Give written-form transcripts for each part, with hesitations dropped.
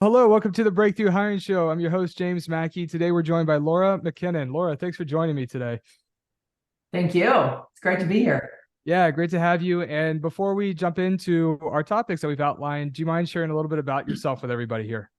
Hello, welcome to the Breakthrough Hiring Show. I'm your host, James Mackey. Today we're joined by Laura MacKinnon. Laura, thanks for joining me today. Thank you. It's great to be here. Yeah, great to have you. And before we jump into our topics that we've outlined, do you mind sharing a little bit about yourself with everybody here?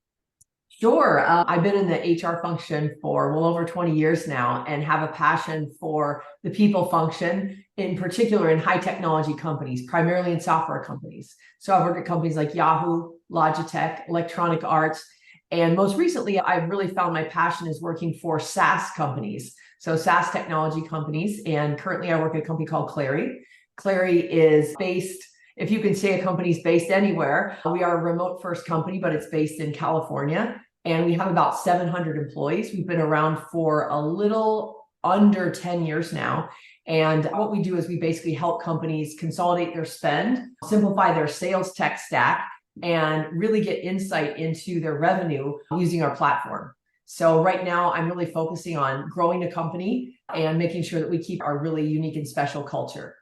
Sure. I've been in the HR function for well over 20 years now and have a passion for the people function, in particular in high technology companies, primarily in software companies. So I've worked at companies like Yahoo, Logitech, Electronic Arts, and most recently, I've really found my passion is working for SaaS companies. So SaaS technology companies, and currently I work at a company called Clari. Clari is based, if you can say a company's based anywhere, we are a remote first company, but it's based in California. And we have about 700 employees. We've been around for a little under 10 years now. And what we do is we basically help companies consolidate their spend, simplify their sales tech stack, and really get insight into their revenue using our platform. So right now, I'm really focusing on growing the company and making sure that we keep our really unique and special culture.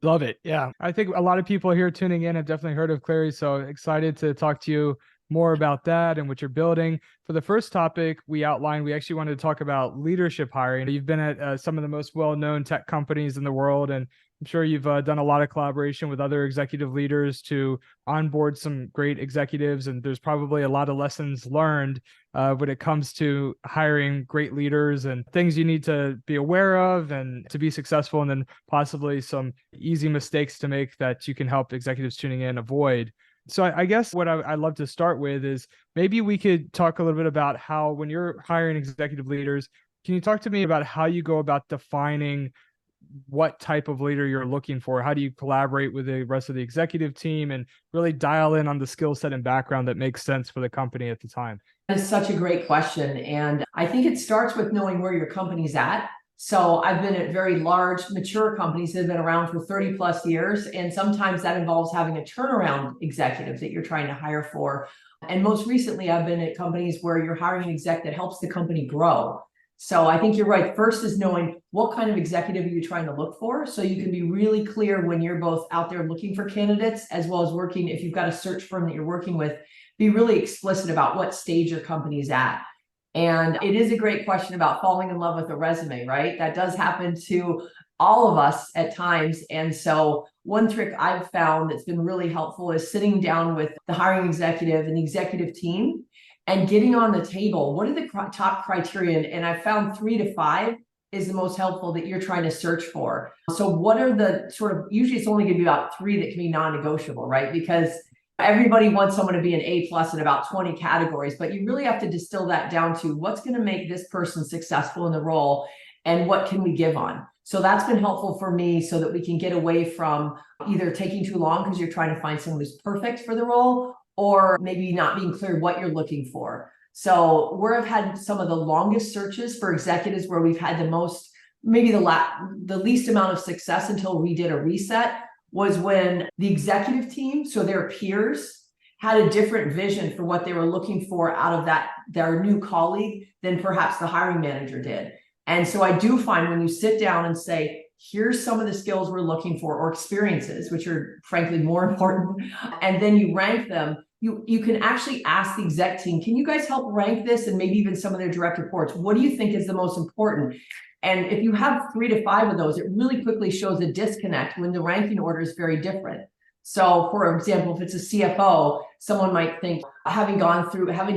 Love it. Yeah. I think a lot of people here tuning in have definitely heard of Clary. So excited to talk to you more about that and what you're building. For the first topic we outlined, we actually wanted to talk about leadership hiring. You've been at some of the most well-known tech companies in the world, and I'm sure you've done a lot of collaboration with other executive leaders to onboard some great executives. And there's probably a lot of lessons learned when it comes to hiring great leaders and things you need to be aware of and to be successful, and then possibly some easy mistakes to make that you can help executives tuning in avoid. So I guess what I'd love to start with is maybe we could talk a little bit about how, when you're hiring executive leaders, can you talk to me about how you go about defining what type of leader you're looking for? How do you collaborate with the rest of the executive team and really dial in on the skill set and background that makes sense for the company at the time? That is such a great question. And I think it starts with knowing where your company's at. So I've been at very large, mature companies that have been around for 30 plus years. And sometimes that involves having a turnaround executive that you're trying to hire for. And most recently, I've been at companies where you're hiring an exec that helps the company grow. So I think you're right. First is knowing what kind of executive are you trying to look for, so you can be really clear when you're both out there looking for candidates, as well as working, if you've got a search firm that you're working with, be really explicit about what stage your company is at. And it is a great question about falling in love with a resume, right? That does happen to all of us at times. And so one trick I've found that's been really helpful is sitting down with the hiring executive and the executive team and getting on the table, what are the top criteria? And I found 3 to 5 is the most helpful that you're trying to search for. So what are the sort of, usually it's only gonna be about 3 that can be non-negotiable, right? Because everybody wants someone to be an A plus in about 20 categories, but you really have to distill that down to what's going to make this person successful in the role and what can we give on. So that's been helpful for me so that we can get away from either taking too long because you're trying to find someone who's perfect for the role, or maybe not being clear what you're looking for. So where I've had some of the longest searches for executives, where we've had the most, maybe the least amount of success until we did a reset, was when the executive team, so their peers, had a different vision for what they were looking for out of that, their new colleague, than perhaps the hiring manager did. And so I do find when you sit down and say, here's some of the skills we're looking for, or experiences, which are frankly more important, and then you rank them, you can actually ask the exec team, can you guys help rank this? And maybe even some of their direct reports, what do you think is the most important? And if you have 3 to 5 of those, it really quickly shows a disconnect when the ranking order is very different. So for example, if it's a CFO, someone might think having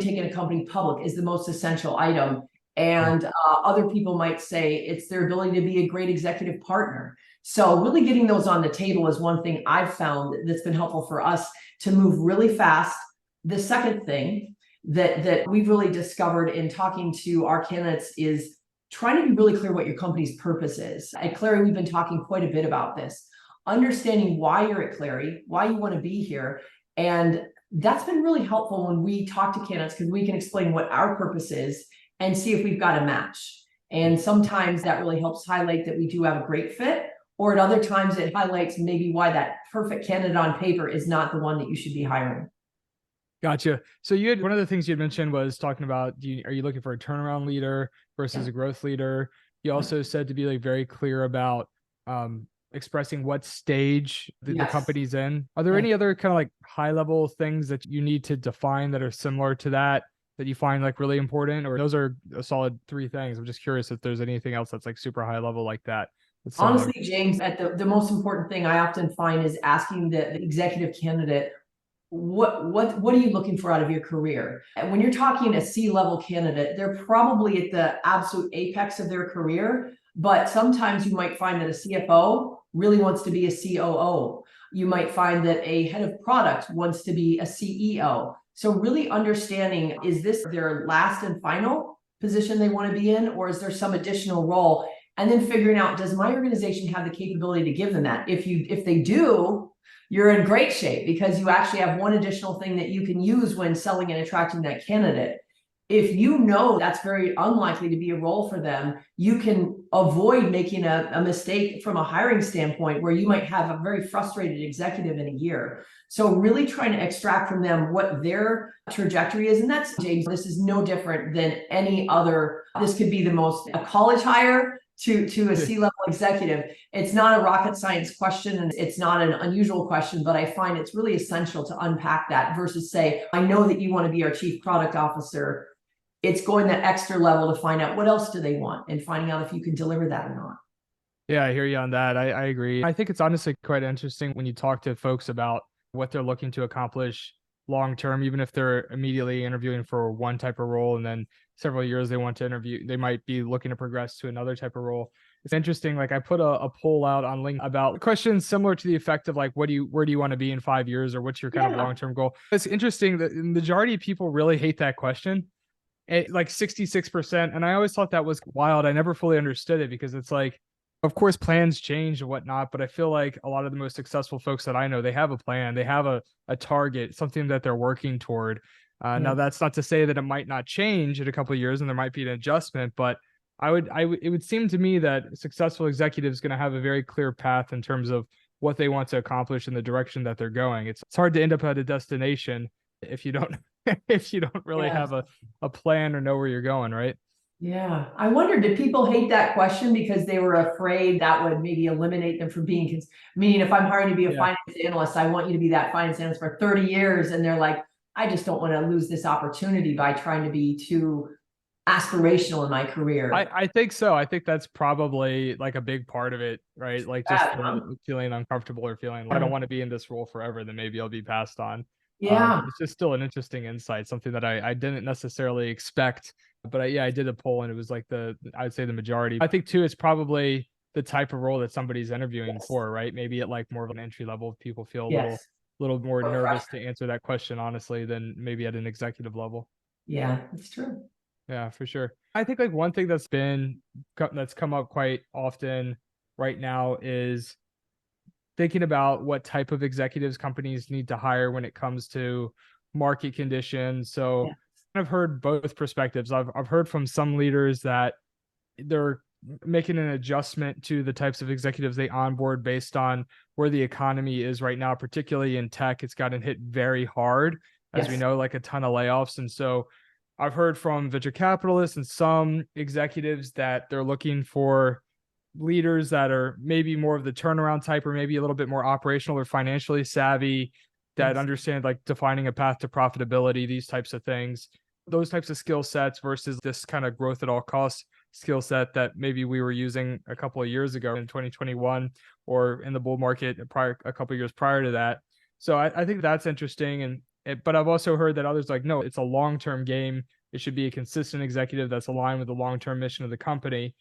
taken a company public is the most essential item. And other people might say it's their ability to be a great executive partner. So really getting those on the table is one thing I've found that's been helpful for us to move really fast. The second thing that we've really discovered in talking to our candidates is trying to be really clear what your company's purpose is. At Clari, we've been talking quite a bit about this, understanding why you're at Clari, why you want to be here. And that's been really helpful when we talk to candidates, because we can explain what our purpose is and see if we've got a match. And sometimes that really helps highlight that we do have a great fit, or at other times it highlights maybe why that perfect candidate on paper is not the one that you should be hiring. Gotcha. So you had, one of the things you had mentioned was talking about, are you looking for a turnaround leader versus a growth leader? You also said to be like very clear about expressing what stage the Yes. company's in. Are there Yeah. any other kind of like high level things that you need to define that are similar to that you find like really important? Or those are a solid three things. I'm just curious if there's anything else that's like super high level like that. That's similar. Honestly, James, at the most important thing I often find is asking the executive candidate, what are you looking for out of your career? And when you're talking a C-level candidate, they're probably at the absolute apex of their career, but sometimes you might find that a CFO really wants to be a COO. You might find that a head of product wants to be a CEO. So really understanding, is this their last and final position they want to be in, or is there some additional role? And then figuring out, does my organization have the capability to give them that? If they do, you're in great shape because you actually have one additional thing that you can use when selling and attracting that candidate. If you know that's very unlikely to be a role for them, you can avoid making a mistake from a hiring standpoint where you might have a very frustrated executive in a year. So really trying to extract from them what their trajectory is. And that's, James, this is no different than any other. This could be a college hire to a C-level executive. It's not a rocket science question, and it's not an unusual question, but I find it's really essential to unpack that versus say, I know that you want to be our chief product officer. It's going that extra level to find out what else do they want and finding out if you can deliver that or not. Yeah, I hear you on that. I agree. I think it's honestly quite interesting when you talk to folks about what they're looking to accomplish long term, even if they're immediately interviewing for one type of role and then several years they want to interview, they might be looking to progress to another type of role. It's interesting. Like I put a poll out on LinkedIn about questions similar to the effect of like, where do you want to be in 5 years, or what's your kind of long-term goal? It's interesting that the majority of people really hate that question. Like 66%. And I always thought that was wild. I never fully understood it because it's like, of course, plans change and whatnot, but I feel like a lot of the most successful folks that I know, they have a plan, they have a target, something that they're working toward. Now, that's not to say that it might not change in a couple of years and there might be an adjustment, but it would seem to me that a successful executive is going to have a very clear path in terms of what they want to accomplish in the direction that they're going. It's hard to end up at a destination if you don't if you don't really have a plan or know where you're going, right? Yeah. I wonder, did people hate that question because they were afraid that would maybe eliminate them from being, meaning if I'm hiring to be a finance analyst, I want you to be that finance analyst for 30 years. And they're like, I just don't want to lose this opportunity by trying to be too aspirational in my career. I think so. I think that's probably like a big part of it, right? Like just feeling uncomfortable or feeling like I don't want to be in this role forever, then maybe I'll be passed on. Yeah. It's just still an interesting insight, something that I didn't necessarily expect. But I did a poll and it was like I'd say the majority. I think too, it's probably the type of role that somebody's interviewing for, right? Maybe at like more of an entry level, people feel a little more nervous to answer that question, honestly, than maybe at an executive level. Yeah, it's true. Yeah, for sure. I think like one thing that's come up quite often right now is thinking about what type of executives companies need to hire when it comes to market conditions. So I've heard both perspectives. I've heard from some leaders that they're making an adjustment to the types of executives they onboard based on where the economy is right now, particularly in tech. It's gotten hit very hard, as we know, like a ton of layoffs. And so I've heard from venture capitalists and some executives that they're looking for leaders that are maybe more of the turnaround type, or maybe a little bit more operational or financially savvy, that understand like defining a path to profitability, these types of things, those types of skill sets versus this kind of growth at all costs skill set that maybe we were using a couple of years ago in 2021 or in the bull market a couple of years prior to that. So I think that's interesting. But I've also heard that others like, no, it's a long-term game. It should be a consistent executive that's aligned with the long-term mission of the company.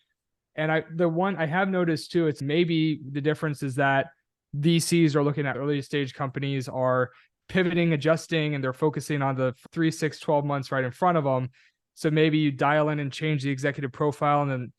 And the one I have noticed too, it's maybe the difference is that VCs are looking at early stage companies are pivoting, adjusting, and they're focusing on the 3, 6, 12 months right in front of them. So maybe you dial in and change the executive profile and then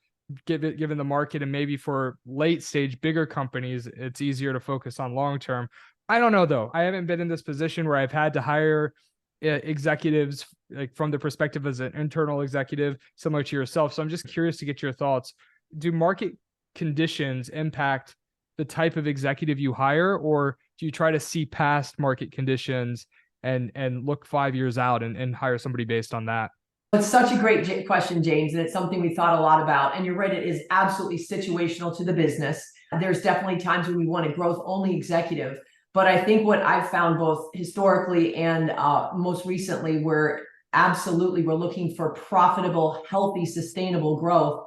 given the market, and maybe for late stage bigger companies, it's easier to focus on long-term. I don't know though. I haven't been in this position where I've had to hire executives like from the perspective as an internal executive, similar to yourself. So I'm just curious to get your thoughts. Do market conditions impact the type of executive you hire, or do you try to see past market conditions and look 5 years out and hire somebody based on that? It's such a great question, James, and it's something we thought a lot about. And you're right, it is absolutely situational to the business. There's definitely times when we want a growth only executive. But I think what I've found both historically and most recently, we're looking for profitable, healthy, sustainable growth.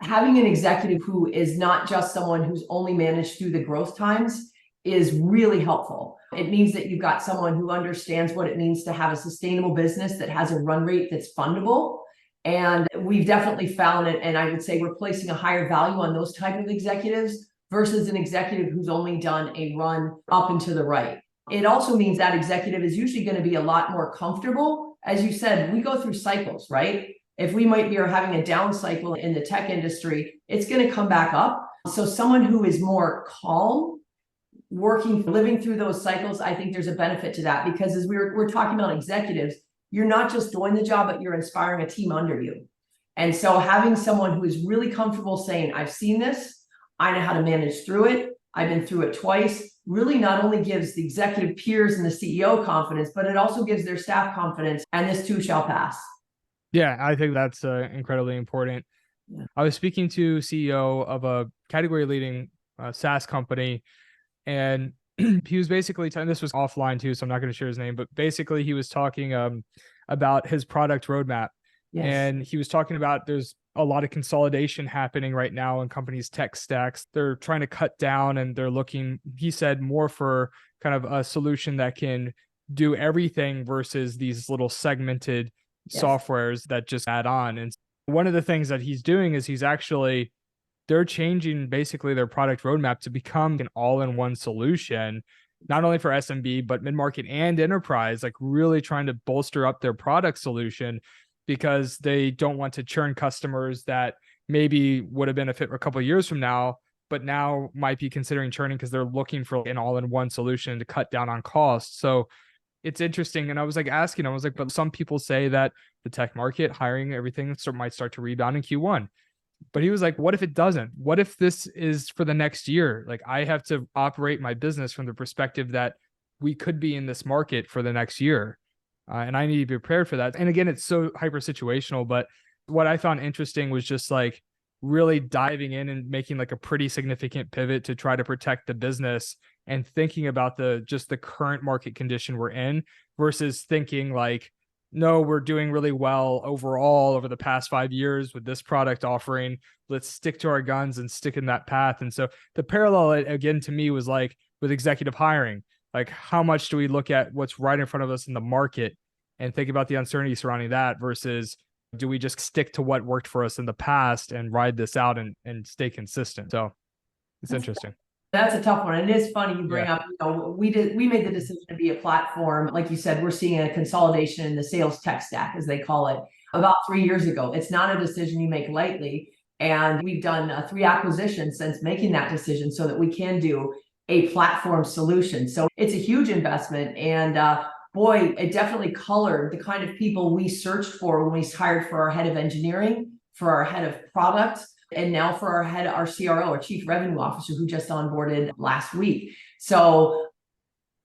Having an executive who is not just someone who's only managed through the growth times is really helpful. It means that you've got someone who understands what it means to have a sustainable business that has a run rate that's fundable. And we've definitely found it, and I would say we're placing a higher value on those type of executives versus an executive who's only done a run up and to the right. It also means that executive is usually going to be a lot more comfortable. As you said, we go through cycles, right? If we might be having a down cycle in the tech industry, it's going to come back up. So someone who is more calm, living through those cycles, I think there's a benefit to that, because as we're talking about executives, you're not just doing the job, but you're inspiring a team under you. And so having someone who is really comfortable saying, I've seen this, I know how to manage through it, I've been through it twice, really not only gives the executive peers and the CEO confidence, but it also gives their staff confidence, and this too shall pass. Yeah, I think that's incredibly important. Yeah. I was speaking to CEO of a category leading SaaS company, and he was basically telling, this was offline too, so I'm not going to share his name, but basically he was talking about his product roadmap. Yes. And he was talking about there's a lot of consolidation happening right now in companies' tech stacks. They're trying to cut down, and they're looking, he said, more for kind of a solution that can do everything versus these little segmented softwares that just add on. And one of the things that he's doing is they're changing basically their product roadmap to become an all-in-one solution, not only for SMB, but mid-market and enterprise, like really trying to bolster up their product solution, because they don't want to churn customers that maybe would have been a fit for a couple of years from now, but now might be considering churning because they're looking for an all-in-one solution to cut down on costs. So it's interesting. And I was like, but some people say that the tech market, hiring, everything might start to rebound in Q1. But he was like, what if it doesn't? What if this is for the next year? Like, I have to operate my business from the perspective that we could be in this market for the next year. And I need to be prepared for that. And again, it's so hyper situational. But what I found interesting was just like really diving in and making like a pretty significant pivot to try to protect the business, and thinking about the current market condition we're in versus thinking like, no, we're doing really well overall over the past 5 years with this product offering. Let's stick to our guns and stick in that path. And so the parallel again to me was like with executive hiring, like how much do we look at what's right in front of us in the market and think about the uncertainty surrounding that versus do we just stick to what worked for us in the past and ride this out and stay consistent? So it's interesting. That's a tough one. And it is funny you bring up, we made the decision to be a platform. Like you said, we're seeing a consolidation in the sales tech stack, as they call it, about 3 years ago. It's not a decision you make lightly. And we've done 3 acquisitions since making that decision so that we can do a platform solution. So it's a huge investment. And boy, it definitely colored the kind of people we searched for when we hired for our head of engineering, for our head of product, and now for our CRO, our chief revenue officer, who just onboarded last week. So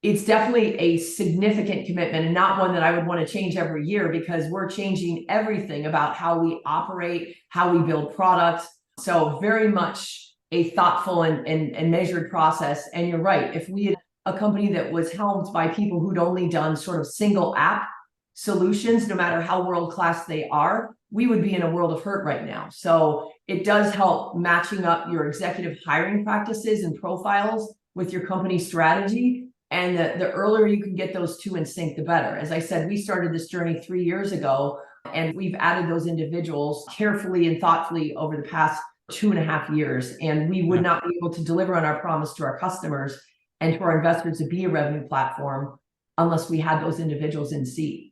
it's definitely a significant commitment, and not one that I would want to change every year, because we're changing everything about how we operate, how we build products. So very much a thoughtful and measured process. And you're right, if we had a company that was helmed by people who'd only done sort of single app solutions, no matter how world-class they are, we would be in a world of hurt right now. So it does help matching up your executive hiring practices and profiles with your company strategy. And the earlier you can get those two in sync, the better. As I said, we started this journey 3 years ago, and we've added those individuals carefully and thoughtfully over the past 2.5 years. And we would not be able to deliver on our promise to our customers and to our investors to be a revenue platform unless we had those individuals in seat.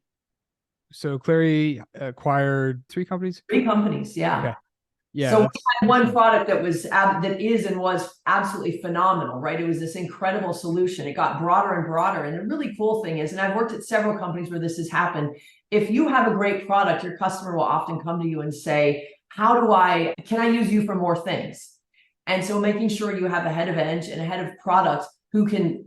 So Clari acquired 3 companies? 3 companies, yeah. Okay. Yeah. So we had one product that was absolutely phenomenal, right? It was this incredible solution. It got broader and broader. And the really cool thing is, and I've worked at several companies where this has happened, if you have a great product, your customer will often come to you and say, can I use you for more things? And so making sure you have a head of eng and a head of product who can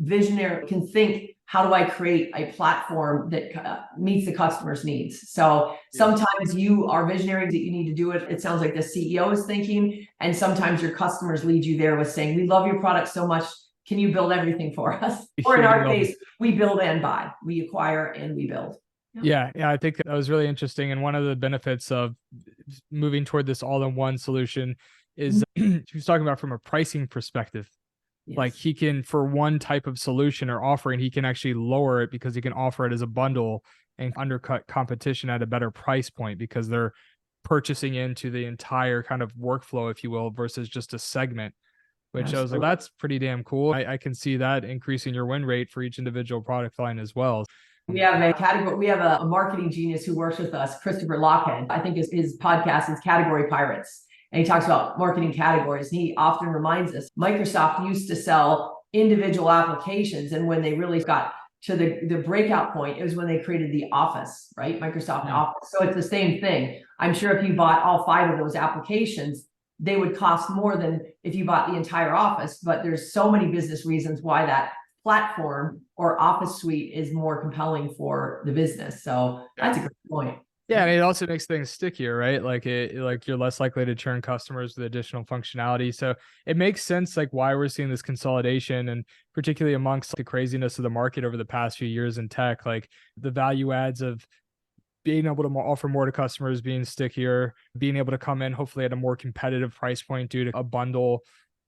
think, how do I create a platform that meets the customer's needs? So sometimes you are visionary that you need to do it. It sounds like the CEO is thinking, and sometimes your customers lead you there with saying, we love your product so much. Can you build everything for us? Or in our case, we build and buy, we acquire and we build. Yeah, I think that was really interesting. And one of the benefits of moving toward this all-in-one solution is he was talking about from a pricing perspective. Yes. Like he can, for one type of solution or offering, he can actually lower it because he can offer it as a bundle and undercut competition at a better price point because they're purchasing into the entire kind of workflow, if you will, versus just a segment, which I was like, that's pretty damn cool. I can see that increasing your win rate for each individual product line as well. We have a category. We have a marketing genius who works with us, Christopher Lockhead. I think his podcast is Category Pirates. And he talks about marketing categories. And he often reminds us, Microsoft used to sell individual applications. And when they really got to the breakout point, it was when they created the Office, right? Microsoft Office. So it's the same thing. I'm sure if you bought all 5 of those applications, they would cost more than if you bought the entire Office. But there's so many business reasons why that platform or Office suite is more compelling for the business. So that's a good point. Yeah, and it also makes things stickier, right? Like you're less likely to churn customers with additional functionality. So it makes sense like why we're seeing this consolidation, and particularly amongst the craziness of the market over the past few years in tech, like the value adds of being able to offer more to customers, being stickier, being able to come in hopefully at a more competitive price point due to a bundle.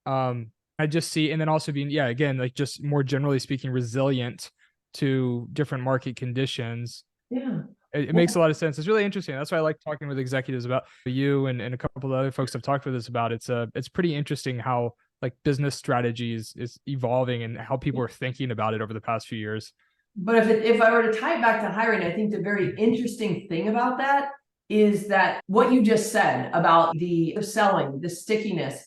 I just see, and then also being, again, like just more generally speaking, resilient to different market conditions. Yeah. It makes a lot of sense. It's really interesting. That's why I like talking with executives about you and a couple of other folks I've talked with us about. It's pretty interesting how like business strategies is evolving and how people are thinking about it over the past few years. But if I were to tie it back to hiring, I think the very interesting thing about that is that what you just said about the selling, the stickiness,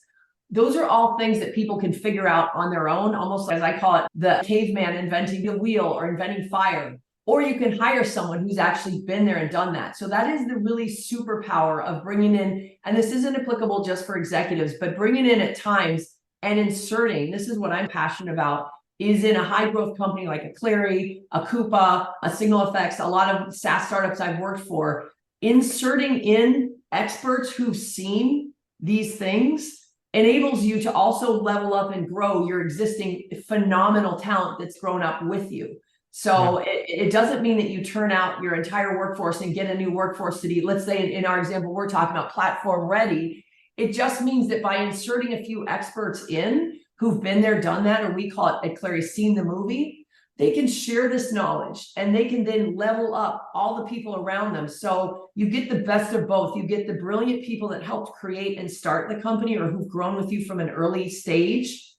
those are all things that people can figure out on their own, almost as I call it, the caveman inventing the wheel or inventing fire. Or you can hire someone who's actually been there and done that. So that is the really superpower of bringing in, and this isn't applicable just for executives, but bringing in at times and inserting, this is what I'm passionate about, is in a high growth company like a Clari, a Coupa, a Signal Effects, a lot of SaaS startups I've worked for, inserting in experts who've seen these things enables you to also level up and grow your existing phenomenal talent that's grown up with you. So it doesn't mean that you turn out your entire workforce and get a new workforce to be, let's say in our example, we're talking about platform ready. It just means that by inserting a few experts in who've been there, done that, or we call it at Clari, seen the movie, they can share this knowledge and they can then level up all the people around them. So you get the best of both. You get the brilliant people that helped create and start the company or who've grown with you from an early stage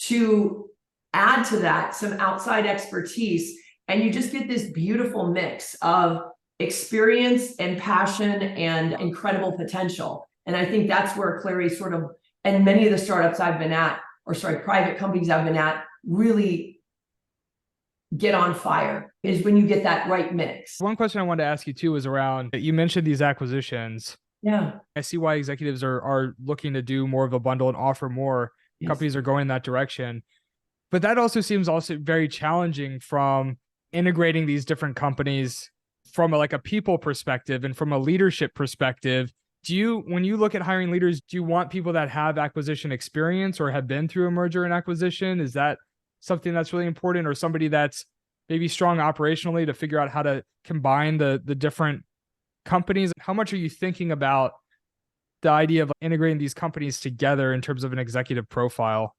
to add to that some outside expertise. And you just get this beautiful mix of experience and passion and incredible potential. And I think that's where Clari sort of, and many of the startups I've been at, private companies I've been at, really get on fire, is when you get that right mix. One question I wanted to ask you too is around, you mentioned these acquisitions. Yeah. I see why executives are looking to do more of a bundle and offer more. Yes. Companies are going in that direction. But that also seems also very challenging from integrating these different companies from a people perspective and from a leadership perspective. When you look at hiring leaders, do you want people that have acquisition experience or have been through a merger and acquisition? Is that something that's really important, or somebody that's maybe strong operationally to figure out how to combine the different companies? How much are you thinking about the idea of integrating these companies together in terms of an executive profile?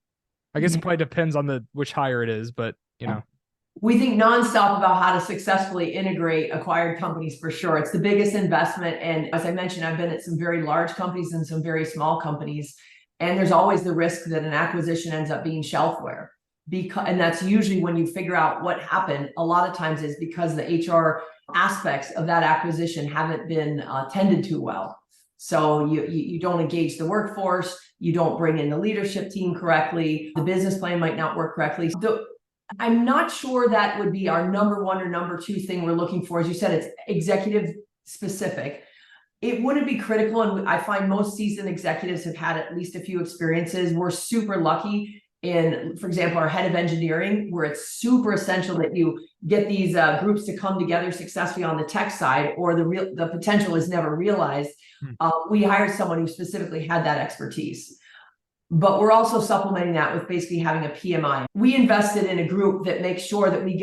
I guess it probably depends on which hire it is, but we think nonstop about how to successfully integrate acquired companies for sure. It's the biggest investment. And as I mentioned, I've been at some very large companies and some very small companies. And there's always the risk that an acquisition ends up being shelfware. And that's usually when you figure out what happened. A lot of times is because the HR aspects of that acquisition haven't been tended to well. So you don't engage the workforce, you don't bring in the leadership team correctly, the business plan might not work correctly. I'm not sure that would be our number one or number two thing we're looking for. As you said, it's executive specific. It wouldn't be critical, and I find most seasoned executives have had at least a few experiences. We're super lucky in, for example, our head of engineering, where it's super essential that you get these groups to come together successfully on the tech side, or the potential is never realized. We hired someone who specifically had that expertise. But we're also supplementing that with basically having a PMI. We invested in a group that makes sure that we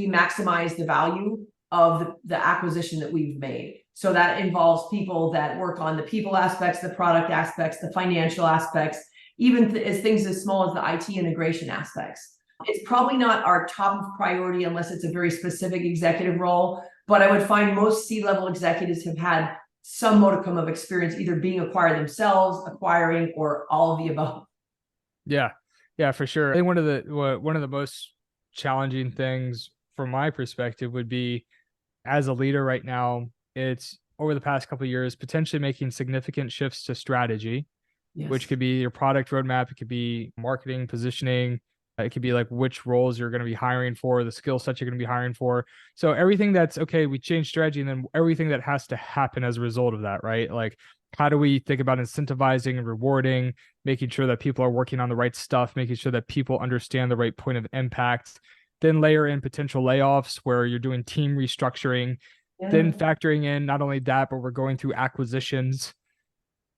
maximize the value of the acquisition that we've made. So that involves people that work on the people aspects, the product aspects, the financial aspects, even as things as small as the IT integration aspects. It's probably not our top of priority unless it's a very specific executive role, but I would find most C-level executives have had some modicum of experience either being acquired themselves, acquiring, or all of the above. Yeah, for sure. I think one of the most challenging things from my perspective would be, as a leader right now, it's over the past couple of years, potentially making significant shifts to strategy, which could be your product roadmap. It could be marketing, positioning. It could be like which roles you're going to be hiring for, the skill sets you're going to be hiring for. So everything that's okay, we change strategy, and then everything that has to happen as a result of that, right? Like, how do we think about incentivizing and rewarding, making sure that people are working on the right stuff, making sure that people understand the right point of impact, then layer in potential layoffs where you're doing team restructuring, then factoring in not only that, but we're going through acquisitions.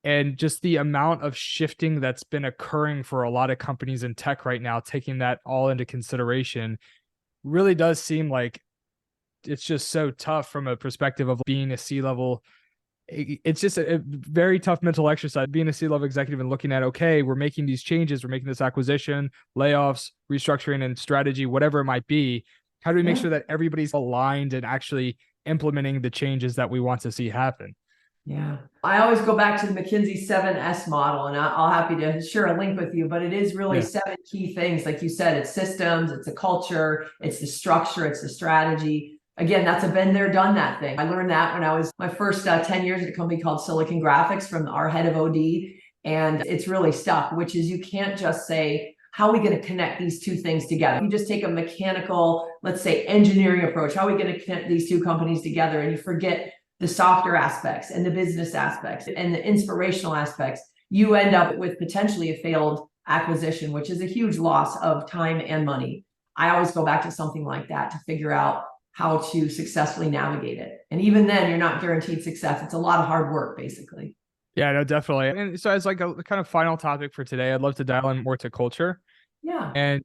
And just the amount of shifting that's been occurring for a lot of companies in tech right now, taking that all into consideration, really does seem like it's just so tough from a perspective of being a C-level. It's just a very tough mental exercise being a C-level executive and looking at, okay, we're making these changes, we're making this acquisition, layoffs, restructuring, and strategy, whatever it might be. How do we make sure that everybody's aligned and actually implementing the changes that we want to see happen? Yeah, I always go back to the McKinsey 7S model, and I'll happy to share a link with you, but it is really 7 key things. Like you said, it's systems, it's the culture, it's the structure, it's the strategy. Again, that's a been there, done that thing. I learned that when I was my first 10 years at a company called Silicon Graphics from our head of OD. And it's really stuck, which is you can't just say, how are we going to connect these two things together? You just take a mechanical, let's say, engineering approach. How are we going to connect these two companies together? And you forget the softer aspects and the business aspects and the inspirational aspects. You end up with potentially a failed acquisition, which is a huge loss of time and money. I always go back to something like that to figure out how to successfully navigate it. And even then, you're not guaranteed success. It's a lot of hard work, basically. Yeah, no, definitely. And so as like a kind of final topic for today, I'd love to dial in more to culture. Yeah. And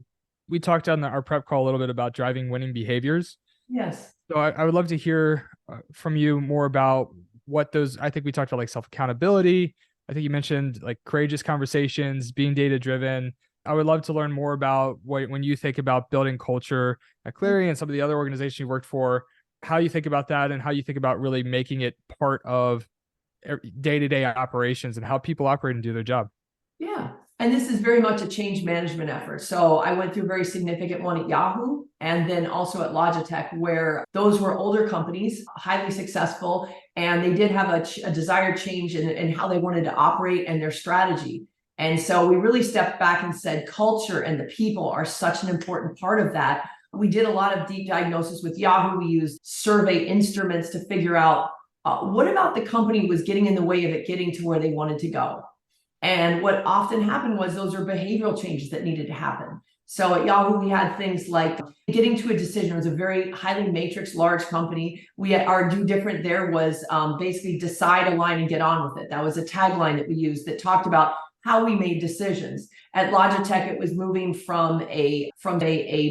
we talked on our prep call a little bit about driving winning behaviors. Yes. So I would love to hear from you more about what those, I think we talked about like self-accountability. I think you mentioned like courageous conversations, being data-driven. I would love to learn more about when you think about building culture at Clari and some of the other organizations you worked for, how you think about that and how you think about really making it part of day-to-day operations and how people operate and do their job. Yeah. And this is very much a change management effort. So I went through a very significant one at Yahoo and then also at Logitech, where those were older companies, highly successful, and they did have a desired change in how they wanted to operate and their strategy. And so we really stepped back and said culture and the people are such an important part of that. We did a lot of deep diagnosis with Yahoo. We used survey instruments to figure out what about the company was getting in the way of it getting to where they wanted to go. And what often happened was those are behavioral changes that needed to happen. So at Yahoo, we had things like getting to a decision. It was a very highly matrix, large company. Our do different there was basically decide, align, and get on with it. That was a tagline that we used that talked about how we made decisions. At Logitech, it was moving from a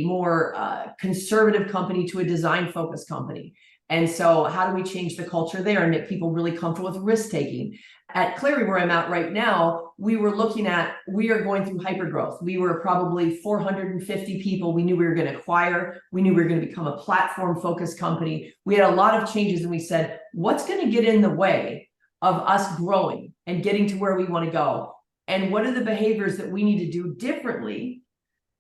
more conservative company to a design-focused company. And so how do we change the culture there and make people really comfortable with risk-taking? At Clari, where I'm at right now, we are going through hypergrowth. We were probably 450 people. We knew we were going to acquire. We knew we were going to become a platform-focused company. We had a lot of changes, and we said, what's going to get in the way of us growing and getting to where we want to go? And what are the behaviors that we need to do differently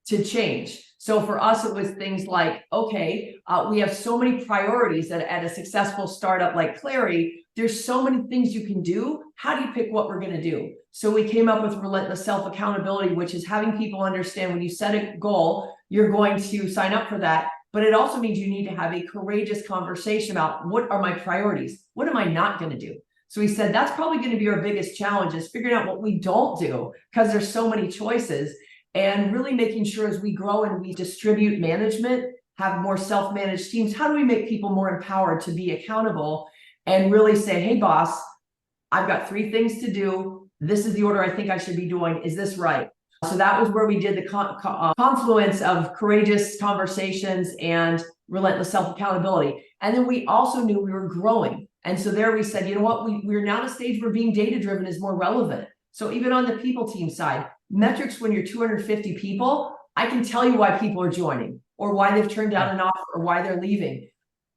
to change? So for us, it was things like, okay, we have so many priorities at a successful startup like Clari. There's so many things you can do. How do you pick what we're going to do? So we came up with relentless self-accountability, which is having people understand when you set a goal, you're going to sign up for that. But it also means you need to have a courageous conversation about what are my priorities? What am I not going to do? So we said, that's probably going to be our biggest challenge is figuring out what we don't do because there's so many choices. and really making sure as we grow and we distribute management, have more self-managed teams, how do we make people more empowered to be accountable and really say, hey, boss, I've got 3 things to do. This is the order I think I should be doing. Is this right? So that was where we did the confluence of courageous conversations and relentless self-accountability. And then we also knew we were growing. And so there we said, you know what, we're now at a stage where being data-driven is more relevant. So even on the people team side, metrics when you're 250 people, I can tell you why people are joining or why they've turned down an offer or why they're leaving.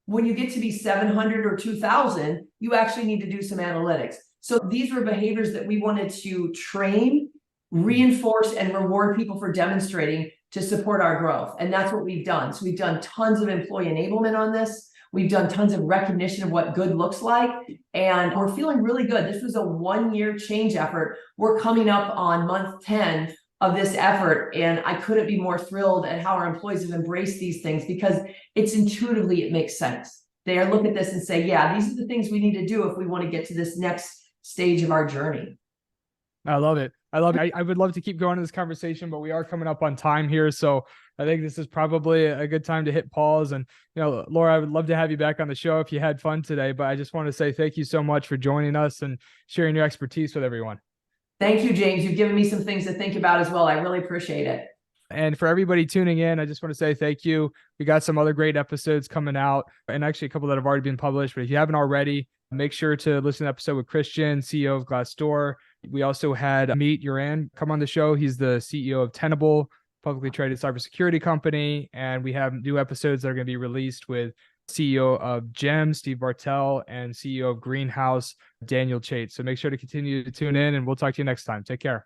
When you get to be 700 or 2,000, you actually need to do some analytics. So these were behaviors that we wanted to train, reinforce, and reward people for demonstrating to support our growth. And that's what we've done. So we've done tons of employee enablement on this. We've done tons of recognition of what good looks like. And we're feeling really good. This was a 1-year change effort. We're coming up on month 10 of this effort. And I couldn't be more thrilled at how our employees have embraced these things because it's intuitively, it makes sense. They are look at this and say, yeah, these are the things we need to do if we want to get to this next stage of our journey. I love it. I love it. I would love to keep going in this conversation, but we are coming up on time here. So I think this is probably a good time to hit pause. And, Laura, I would love to have you back on the show if you had fun today, but I just want to say thank you so much for joining us and sharing your expertise with everyone. Thank you, James. You've given me some things to think about as well. I really appreciate it. And for everybody tuning in, I just want to say thank you. We got some other great episodes coming out, and actually a couple that have already been published. But if you haven't already, make sure to listen to the episode with Christian, CEO of Glassdoor. We also had Amit Uran come on the show. He's the CEO of Tenable, publicly traded cybersecurity company. And we have new episodes that are going to be released with CEO of GEM, Steve Bartel, and CEO of Greenhouse, Daniel Chait. So make sure to continue to tune in, and we'll talk to you next time. Take care.